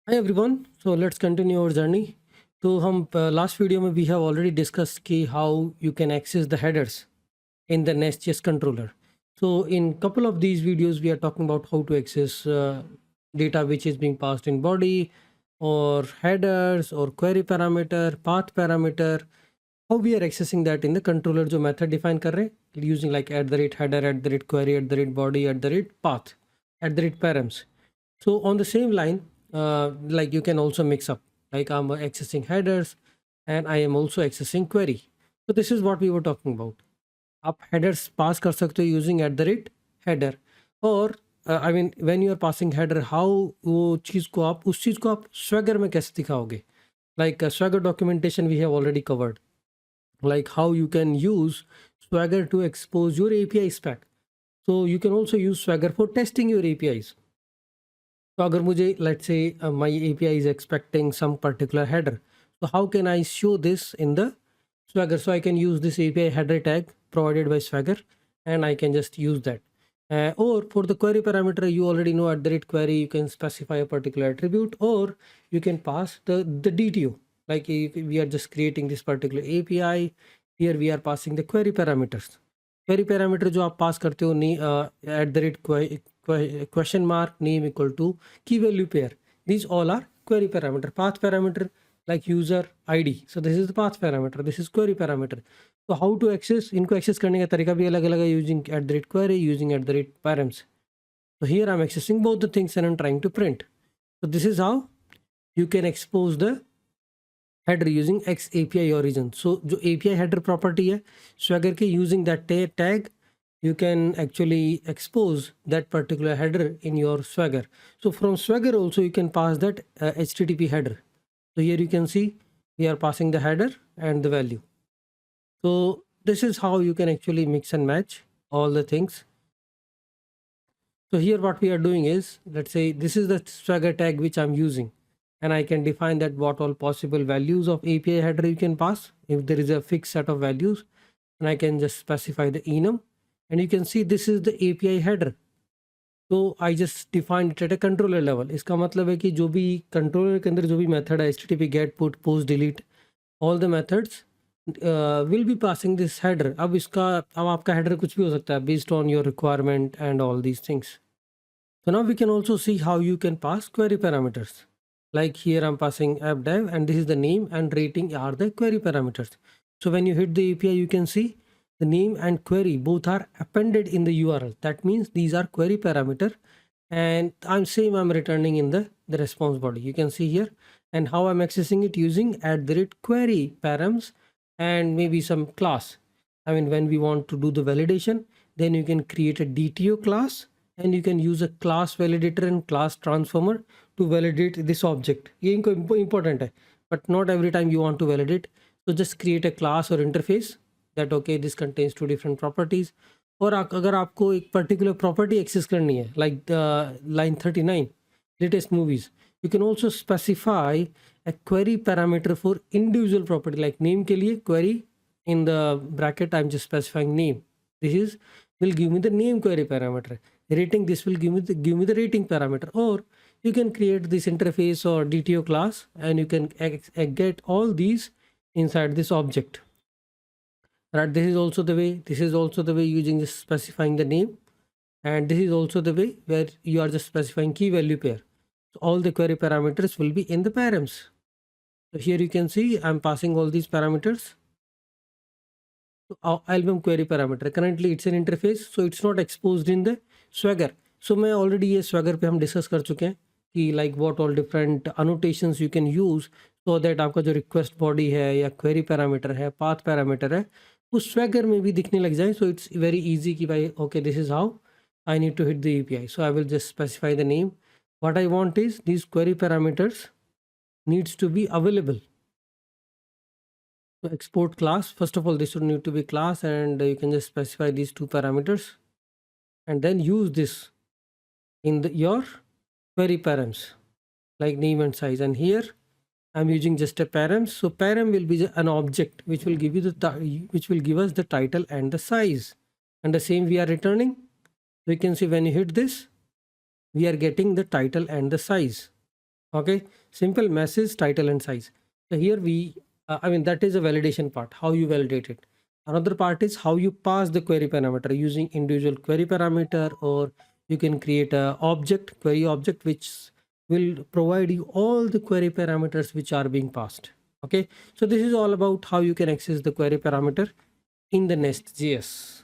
Hi everyone. So let's continue our journey. तो हम last video में we have already discussed कि how you can access the headers in the Nest.js controller. So in couple of these videos we are talking about how to access data which is being passed in body or headers or query parameter, path parameter, how we are accessing that in the controller जो method define कर रहे हैं using like @header, @query, @body, @path, @params. So on the same line, like you can also mix up, like I'm accessing headers and I am also accessing query. So this is what we were talking about. आप headers pass कर सकते हो using @header और I mean when you are passing header, how वो चीज़ को आप उस चीज़ को आप Swagger में कैसे दिखाओगे? Like Swagger documentation we have already covered, like how you can use Swagger to expose your API spec. So you can also use Swagger for testing your APIs. तो अगर मुझे let's say my API is expecting some particular header, so how can I show this in the Swagger? So I can use this API header tag provided by Swagger and I can just use that. Or for the query parameter, you already know @query, you can specify a particular attribute or you can pass the DTO. Like if we are just creating this particular API, here we are passing the query parameters. Query parameter जो आप पास करते हो question mark name equal to key value pair. These all are query parameter. Path parameter like user ID. So this is the path parameter. This is query parameter. So how to access? इनको access करने का तरीका भी अलग-अलग है using @query, using @params. So here I'm accessing both the things and I'm trying to print. So this is how you can expose the header using X API origin. So जो API header property है Swagger के using that tag you can actually expose that particular header in your Swagger. So from Swagger also you can pass that HTTP header. So here you can see we are passing the header and the value. So this is how you can actually mix and match all the things. So here what we are doing is, let's say this is the Swagger tag which I'm using, and I can define that what all possible values of API header you can pass if there is a fixed set of values, and I can just specify the enum, and you can see this is the API header. तो I just defined it at a controller level. इसका मतलब है कि जो भी controller के अंदर जो भी मेथड है HTTP get put post delete all the methods will be passing this header. अब आपका हेडर कुछ भी हो सकता है based on your requirement and all these things. So now we can also see how you can pass query parameters. Like here I'm passing app.dev and this is the name and rating are the query parameters. So when you hit the API, you can see the name and query both are appended in the URL. That means these are query parameter and I'm returning in the response body. You can see here and how I'm accessing it using @query params and maybe some class. I mean, when we want to do the validation, then you can create a DTO class and you can use a class validator and class transformer to validate this object. ये इनको important है, but not every time you want to validate. So just create a class or interface that okay this contains two different properties. और अगर आपको एक particular property access करनी है like line 39 latest movies, you can also specify a query parameter for individual property. Like name के लिए query in the bracket I'm just specifying name. This is will give me the name query parameter. Rating, this will give me the rating parameter. Or you can create this interface or DTO class and you can get all these inside this object. Right, this is also the way using just specifying the name, and this is also the way where you are just specifying key value pair. So all the query parameters will be in the params. So here you can see I'm passing all these parameters. So album query parameter, currently it's an interface, so it's not exposed in the Swagger. So मैं already ये Swagger पे हम discuss कर चुके हैं कि like what all different annotations you can use so that आपका जो request body है या query parameter है, path parameter है, उस Swagger में भी दिखने लग जाए. So it's very easy कि भाई okay this is how I need to hit the API. So I will just specify the name. What I want is these query parameters needs to be available. So export class, first of all this would need to be class and you can just specify these two parameters and then use this in your query params like name and size. And here I'm using just a params. So param will be an object which will give you which will give us the title and the size, and the same we are returning. So you can see when you hit this we are getting the title and the size. Okay, simple message, title, and size. So here I mean, that is a validation part, how you validate it. Another part is how you pass the query parameter using individual query parameter, or you can create a object, query object, which will provide you all the query parameters which are being passed. Okay, so this is all about how you can access the query parameter in the Nest.js.